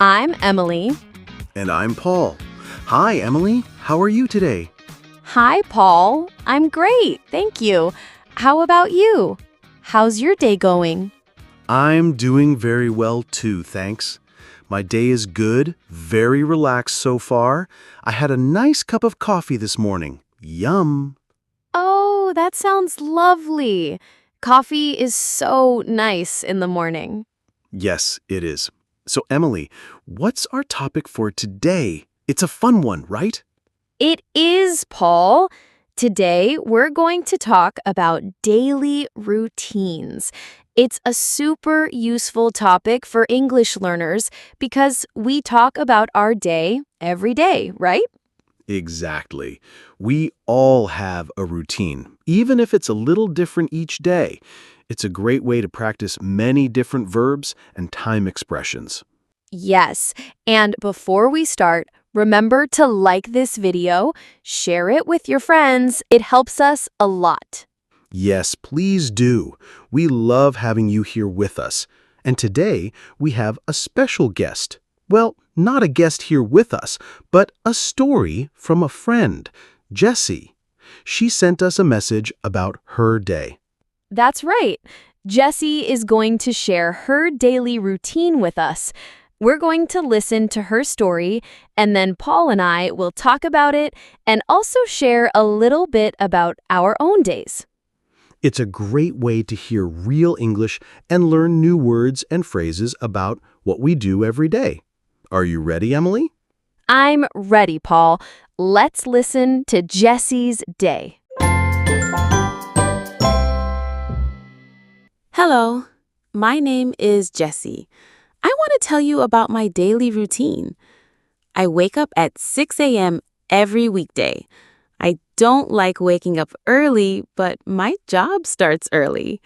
I'm Emily. And I'm Paul. Hi, Emily. How are you today? Hi, Paul. I'm great, thank you. How about you? How's your day going? I'm doing very well too, thanks. My day is good, very relaxed so far. I had a nice cup of coffee this morning. Yum. Oh, that sounds lovely. Coffee is so nice in the morning. Yes, it is. So, Emily, what's our topic for today? It's a fun one, right? It is, Paul. Today, we're going to talk about daily routines. It's a super useful topic for English learners because we talk about our day every day, right? Exactly. We all have a routine, even if it's a little different each day. It's a great way to practice many different verbs and time expressions. Yes, and before we start, remember to like this video, share it with your friends. It helps us a lot. Yes, please do. We love having you here with us. And today, we have a special guest. Well, not a guest here with us, but a story from a friend, Jessie. She sent us a message about her day. That's right. Jessie is going to share her daily routine with us. We're going to listen to her story, and then Paul and I will talk about it and also share a little bit about our own days. It's a great way to hear real English and learn new words and phrases about what we do every day. Are you ready, Emily? I'm ready, Paul. Let's listen to Jessie's day. Hello, my name is Jessie. I want to tell you about my daily routine. I wake up at 6 a.m. every weekday. I don't like waking up early, but my job starts early.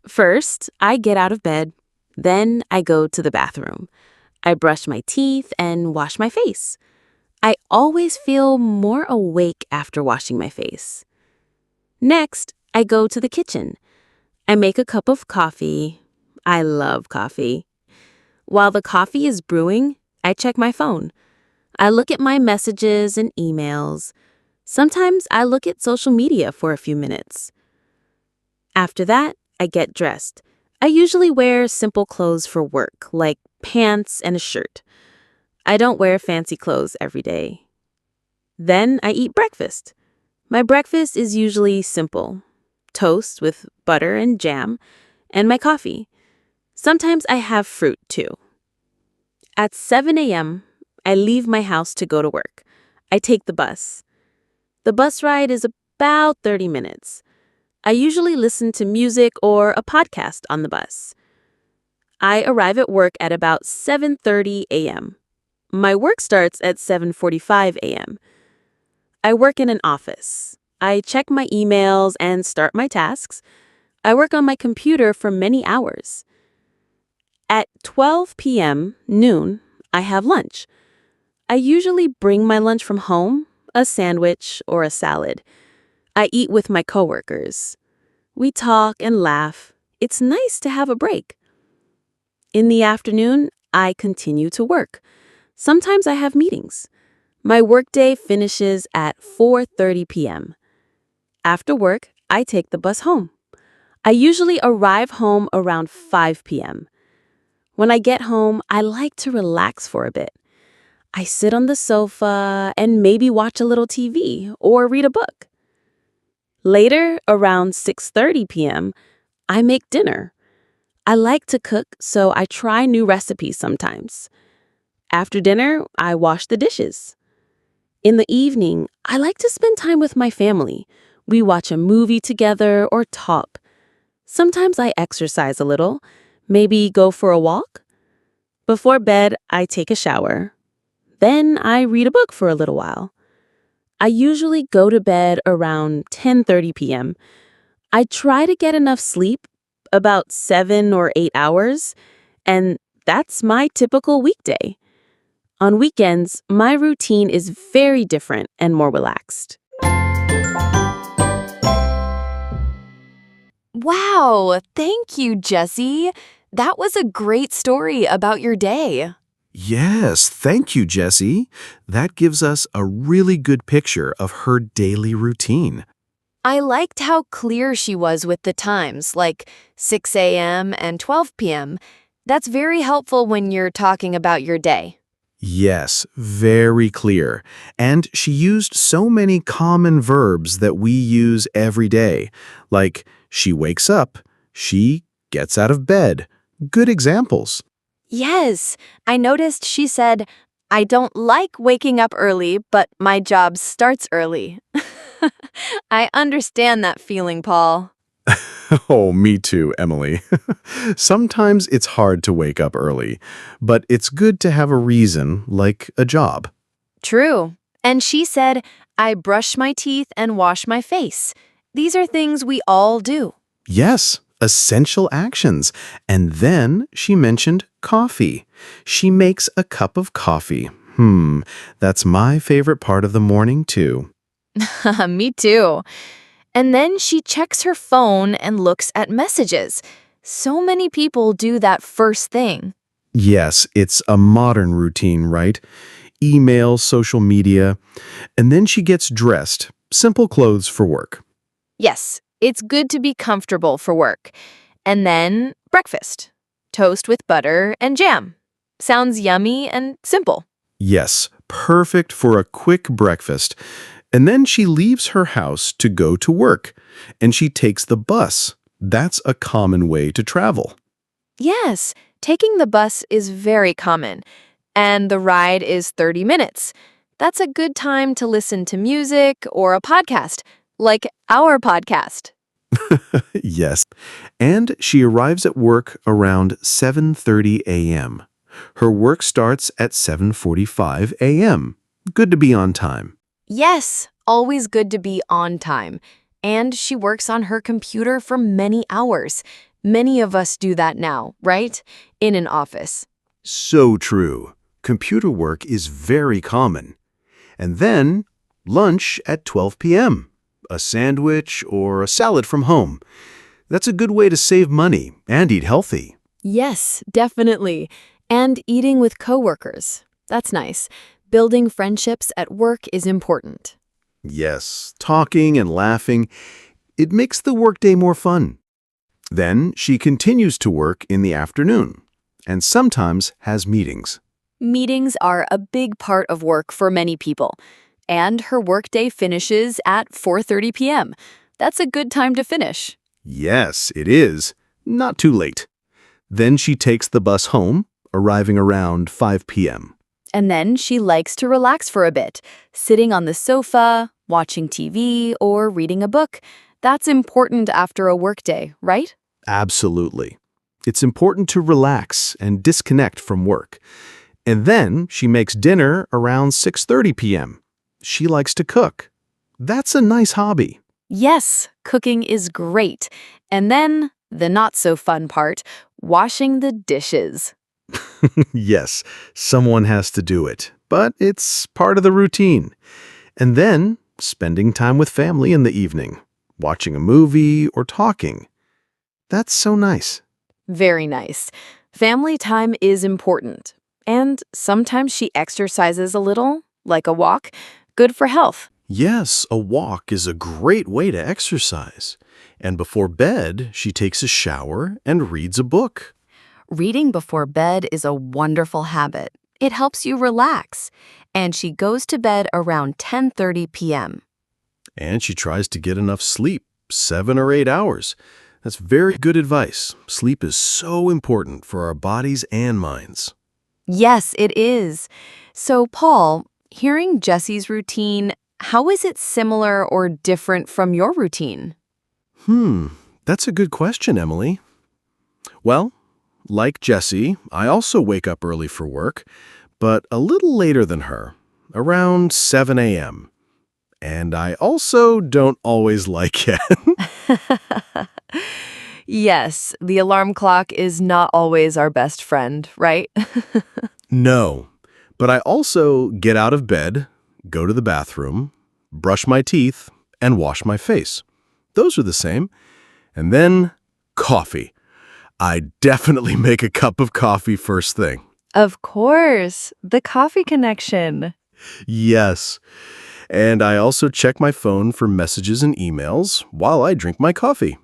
First, I get out of bed. Then I go to the bathroom. I brush my teeth and wash my face. I always feel more awake after washing my face. Next, I go to the kitchen. I make a cup of coffee. I love coffee. While the coffee is brewing, I check my phone. I look at my messages and emails. Sometimes I look at social media for a few minutes. After that, I get dressed. I usually wear simple clothes for work, like pants and a shirt. I don't wear fancy clothes every day. Then I eat breakfast. My breakfast is usually simple: toast with butter and jam, and my coffee. Sometimes I have fruit, too. At 7 a.m., I leave my house to go to work. I take the bus. The bus ride is about 30 minutes. I usually listen to music or a podcast on the bus. I arrive at work at about 7:30 a.m. My work starts at 7:45 a.m. I work in an office. I check my emails and start my tasks. I work on my computer for many hours. At 12 p.m., noon, I have lunch. I usually bring my lunch from home, a sandwich or a salad. I eat with my coworkers. We talk and laugh. It's nice to have a break. In the afternoon, I continue to work. Sometimes I have meetings. My workday finishes at 4:30 p.m. After work, I take the bus home. I usually arrive home around 5 p.m. When I get home, I like to relax for a bit. I sit on the sofa and maybe watch a little TV or read a book. Later, around 6:30 p.m., I make dinner. I like to cook, so I try new recipes sometimes. After dinner, I wash the dishes. In the evening, I like to spend time with my family. We watch a movie together or talk. Sometimes I exercise a little, maybe go for a walk. Before bed, I take a shower. Then I read a book for a little while. I usually go to bed around 10:30 p.m. I try to get enough sleep, about 7 or 8 hours, and that's my typical weekday. On weekends, my routine is very different and more relaxed. Wow, thank you, Jessie. That was a great story about your day. Yes, thank you, Jessie. That gives us a really good picture of her daily routine. I liked how clear she was with the times, like 6 a.m. and 12 p.m. That's very helpful when you're talking about your day. Yes, very clear. And she used so many common verbs that we use every day, like she wakes up, she gets out of bed. Good examples. Yes, I noticed she said, I don't like waking up early, but my job starts early. I understand that feeling, Paul. Oh, me too, Emily. Sometimes it's hard to wake up early, but it's good to have a reason, like a job. True. And she said, I brush my teeth and wash my face. These are things we all do. Yes, essential actions. And then she mentioned coffee. She makes a cup of coffee. That's my favorite part of the morning, too. Me too. And then she checks her phone and looks at messages. So many people do that first thing. Yes, it's a modern routine, right? Email, social media, and then she gets dressed. Simple clothes for work. Yes, it's good to be comfortable for work. And then breakfast. Toast with butter and jam. Sounds yummy and simple. Yes, perfect for a quick breakfast. And then she leaves her house to go to work, and she takes the bus. That's a common way to travel. Yes, taking the bus is very common. And the ride is 30 minutes. That's a good time to listen to music or a podcast, like our podcast. Yes. And she arrives at work around 7:30 a.m. Her work starts at 7:45 a.m. Good to be on time. Yes, always good to be on time. And she works on her computer for many hours. Many of us do that now, right? In an office. So true. Computer work is very common. And then lunch at 12 p.m. A sandwich or a salad from home. That's a good way to save money and eat healthy. Yes, definitely. And eating with coworkers. That's nice. Building friendships at work is important. Yes, talking and laughing, it makes the workday more fun. Then she continues to work in the afternoon and sometimes has meetings. Meetings are a big part of work for many people. And her workday finishes at 4:30 p.m. That's a good time to finish. Yes, it is. Not too late. Then she takes the bus home, arriving around 5 p.m. And then she likes to relax for a bit, sitting on the sofa, watching TV, or reading a book. That's important after a workday, right? Absolutely. It's important to relax and disconnect from work. And then she makes dinner around 6:30 p.m. She likes to cook. That's a nice hobby. Yes, cooking is great. And then, the not-so-fun part, washing the dishes. Yes, someone has to do it, but it's part of the routine. And then spending time with family in the evening, watching a movie or talking. That's so nice. Very nice. Family time is important. And sometimes she exercises a little, like a walk. Good for health. Yes, a walk is a great way to exercise. And before bed, she takes a shower and reads a book. Reading before bed is a wonderful habit. It helps you relax. And she goes to bed around 10:30 p.m. And she tries to get enough sleep, 7 or 8 hours. That's very good advice. Sleep is so important for our bodies and minds. Yes, it is. So, Paul, hearing Jessie's routine, how is it similar or different from your routine? That's a good question, Emily. Well, like Jessie, I also wake up early for work, but a little later than her, around 7 a.m. And I also don't always like it. Yes, the alarm clock is not always our best friend, right? No, but I also get out of bed, go to the bathroom, brush my teeth, and wash my face. Those are the same. And then coffee. I definitely make a cup of coffee first thing. Of course, the coffee connection. Yes. And I also check my phone for messages and emails while I drink my coffee.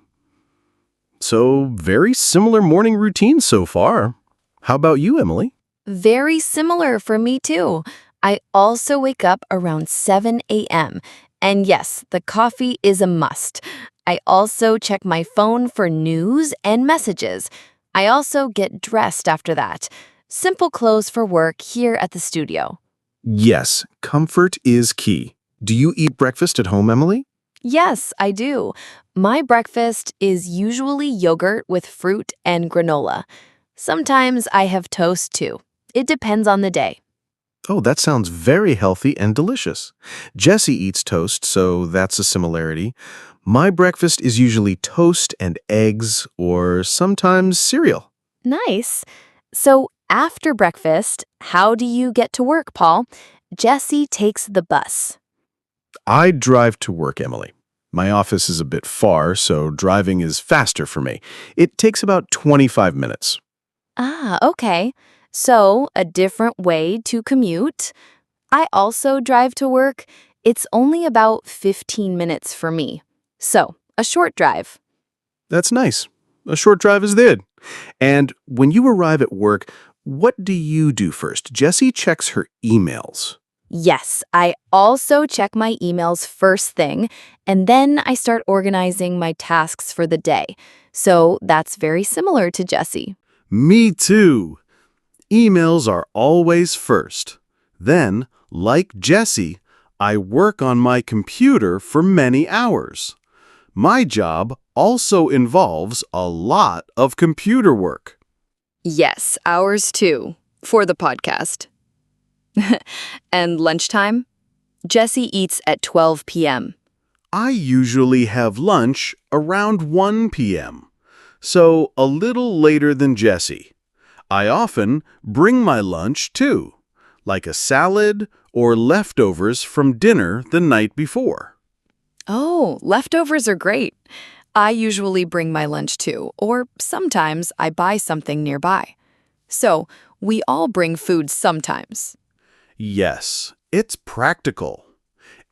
So, very similar morning routine so far. How about you, Emily? Very similar for me too. I also wake up around 7 a.m. And yes, the coffee is a must. I also check my phone for news and messages. I also get dressed after that. Simple clothes for work here at the studio. Yes, comfort is key. Do you eat breakfast at home, Emily? Yes, I do. My breakfast is usually yogurt with fruit and granola. Sometimes I have toast too. It depends on the day. Oh, that sounds very healthy and delicious. Jessie eats toast, so that's a similarity. My breakfast is usually toast and eggs, or sometimes cereal. Nice. So after breakfast, how do you get to work, Paul? Jessie takes the bus. I drive to work, Emily. My office is a bit far, so driving is faster for me. It takes about 25 minutes. Ah, okay. So a different way to commute. I also drive to work. It's only about 15 minutes for me. So a short drive. That's nice. A short drive is good. And when you arrive at work, what do you do first? Jessie checks her emails. Yes, I also check my emails first thing, and then I start organizing my tasks for the day. So that's very similar to Jessie. Me too. Emails are always first. Then, like Jessie, I work on my computer for many hours. My job also involves a lot of computer work. Yes, ours too, for the podcast. And lunchtime? Jessie eats at 12 p.m. I usually have lunch around 1 p.m., so a little later than Jessie. I often bring my lunch too, like a salad or leftovers from dinner the night before. Oh, leftovers are great. I usually bring my lunch too, or sometimes I buy something nearby. So, we all bring food sometimes. Yes, it's practical.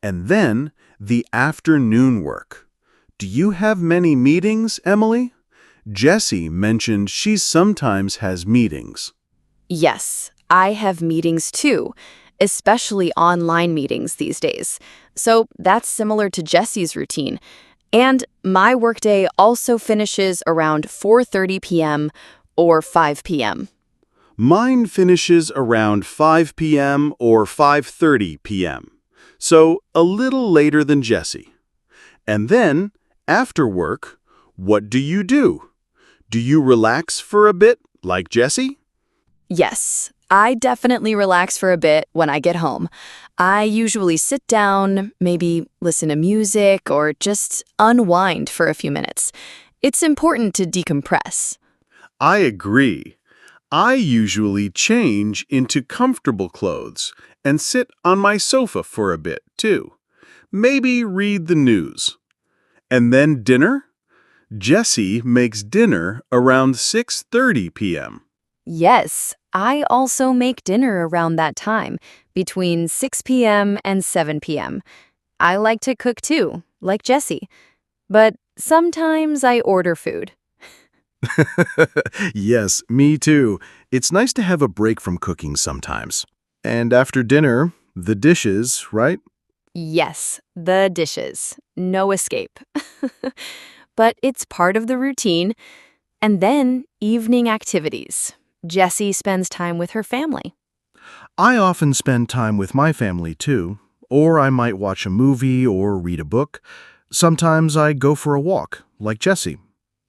And then the afternoon work. Do you have many meetings, Emily? Jessie mentioned she sometimes has meetings. Yes, I have meetings too, especially online meetings these days. So that's similar to Jessie's routine. And my workday also finishes around 4:30 p.m. or 5 p.m. Mine finishes around 5 p.m. or 5:30 p.m., so a little later than Jessie. And then, after work, what do you do? Do you relax for a bit, like Jessie? Yes, I definitely relax for a bit when I get home. I usually sit down, maybe listen to music, or just unwind for a few minutes. It's important to decompress. I agree. I usually change into comfortable clothes and sit on my sofa for a bit, too. Maybe read the news. And then dinner? Jessie makes dinner around 6:30 p.m. Yes, I also make dinner around that time, between 6 p.m. and 7 p.m. I like to cook too, like Jessie. But sometimes I order food. Yes, me too. It's nice to have a break from cooking sometimes. And after dinner, the dishes, right? Yes, the dishes. No escape. But it's part of the routine. And then evening activities. Jessie spends time with her family. I often spend time with my family too, or I might watch a movie or read a book. Sometimes I go for a walk, like Jessie.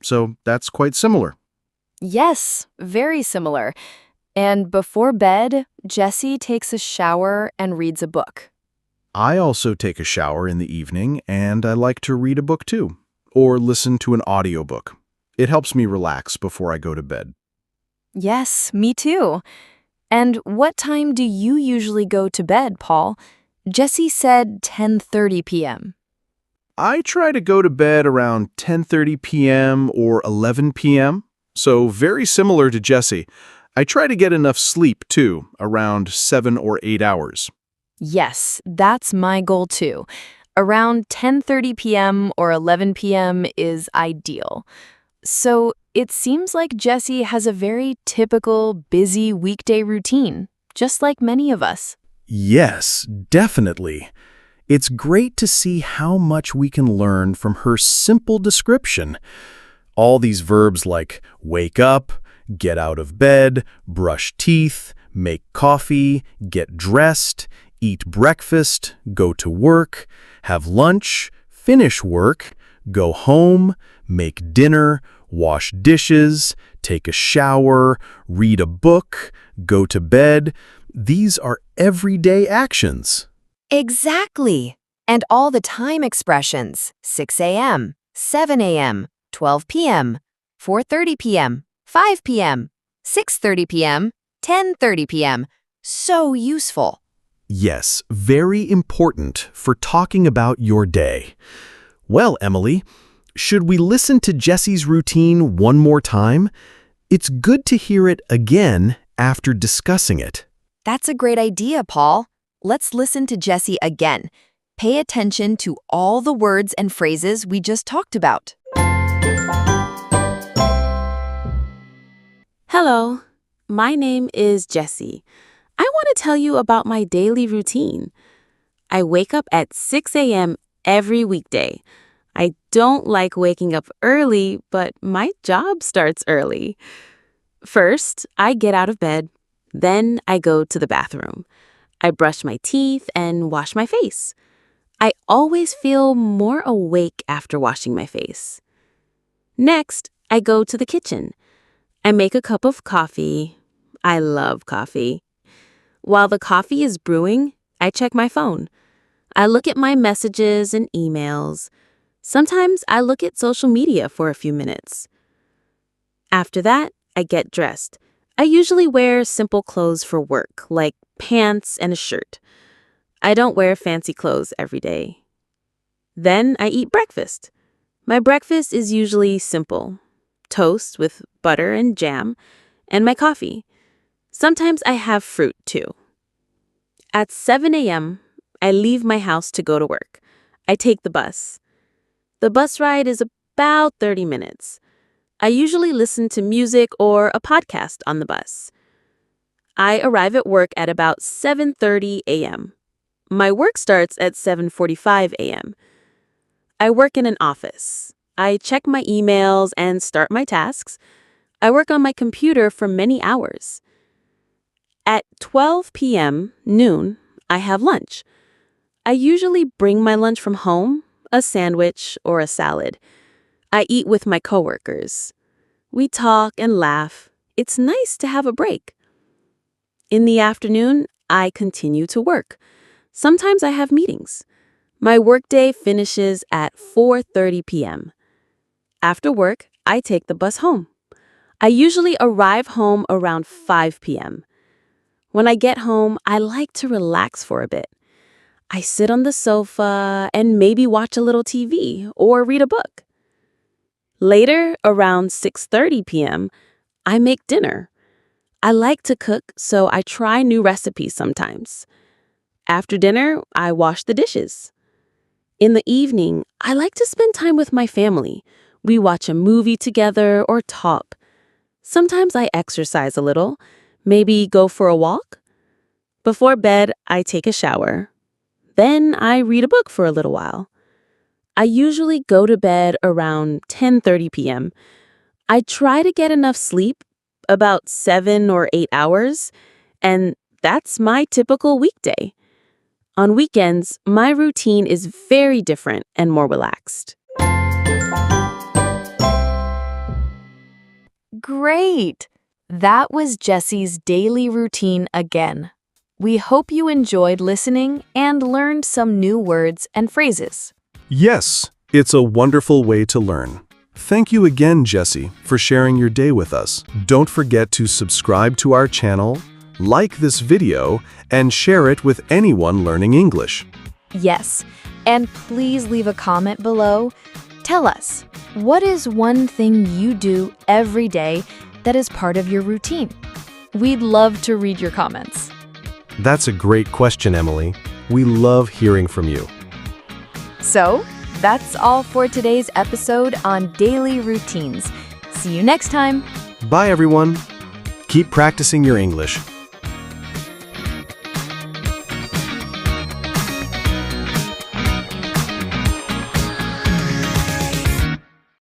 So that's quite similar. Yes, very similar. And before bed, Jessie takes a shower and reads a book. I also take a shower in the evening, and I like to read a book too, or listen to an audiobook. It helps me relax before I go to bed. Yes, me too. And what time do you usually go to bed, Paul? Jessie said 10:30 p.m. I try to go to bed around 10:30 p.m. or 11 p.m., so very similar to Jessie. I try to get enough sleep, too, around 7 or 8 hours. Yes, that's my goal too. Around 10:30 p.m. or 11 p.m. is ideal. So it seems like Jessie has a very typical, busy weekday routine, just like many of us. Yes, definitely. It's great to see how much we can learn from her simple description. All these verbs like wake up, get out of bed, brush teeth, make coffee, get dressed, eat breakfast, go to work, have lunch, finish work, go home, make dinner, wash dishes, take a shower, read a book, go to bed. These are everyday actions. Exactly. And all the time expressions: 6 a.m., 7 a.m., 12 p.m., 4:30 p.m., 5 p.m., 6:30 p.m., 10:30 p.m. So useful. Yes, very important for talking about your day. Well, Emily, should we listen to Jessie's routine one more time? It's good to hear it again after discussing it. That's a great idea, Paul. Let's listen to Jessie again. Pay attention to all the words and phrases we just talked about. Hello, my name is Jessie. I want to tell you about my daily routine. I wake up at 6 a.m. every weekday. I don't like waking up early, but my job starts early. First, I get out of bed. Then I go to the bathroom. I brush my teeth and wash my face. I always feel more awake after washing my face. Next, I go to the kitchen. I make a cup of coffee. I love coffee. While the coffee is brewing, I check my phone. I look at my messages and emails. Sometimes I look at social media for a few minutes. After that, I get dressed. I usually wear simple clothes for work, like pants and a shirt. I don't wear fancy clothes every day. Then I eat breakfast. My breakfast is usually simple: toast with butter and jam, and my coffee. Sometimes I have fruit, too. At 7 a.m., I leave my house to go to work. I take the bus. The bus ride is about 30 minutes. I usually listen to music or a podcast on the bus. I arrive at work at about 7:30 a.m. My work starts at 7:45 a.m. I work in an office. I check my emails and start my tasks. I work on my computer for many hours. At 12 p.m., noon, I have lunch. I usually bring my lunch from home, a sandwich or a salad. I eat with my coworkers. We talk and laugh. It's nice to have a break. In the afternoon, I continue to work. Sometimes I have meetings. My workday finishes at 4:30 p.m. After work, I take the bus home. I usually arrive home around 5 p.m. When I get home, I like to relax for a bit. I sit on the sofa and maybe watch a little TV or read a book. Later, around 6:30 p.m., I make dinner. I like to cook, so I try new recipes sometimes. After dinner, I wash the dishes. In the evening, I like to spend time with my family. We watch a movie together or talk. Sometimes I exercise a little, maybe go for a walk. Before bed, I take a shower. Then I read a book for a little while. I usually go to bed around 10:30 p.m. I try to get enough sleep, about 7 or 8 hours, and that's my typical weekday. On weekends, my routine is very different and more relaxed. Great! That was Jessie's daily routine again. We hope you enjoyed listening and learned some new words and phrases. Yes, it's a wonderful way to learn. Thank you again, Jessie, for sharing your day with us. Don't forget to subscribe to our channel, like this video, and share it with anyone learning English. Yes, and please leave a comment below. Tell us, what is one thing you do every day that is part of your routine? We'd love to read your comments. That's a great question, Emily. We love hearing from you. So, that's all for today's episode on daily routines. See you next time. Bye, everyone. Keep practicing your English.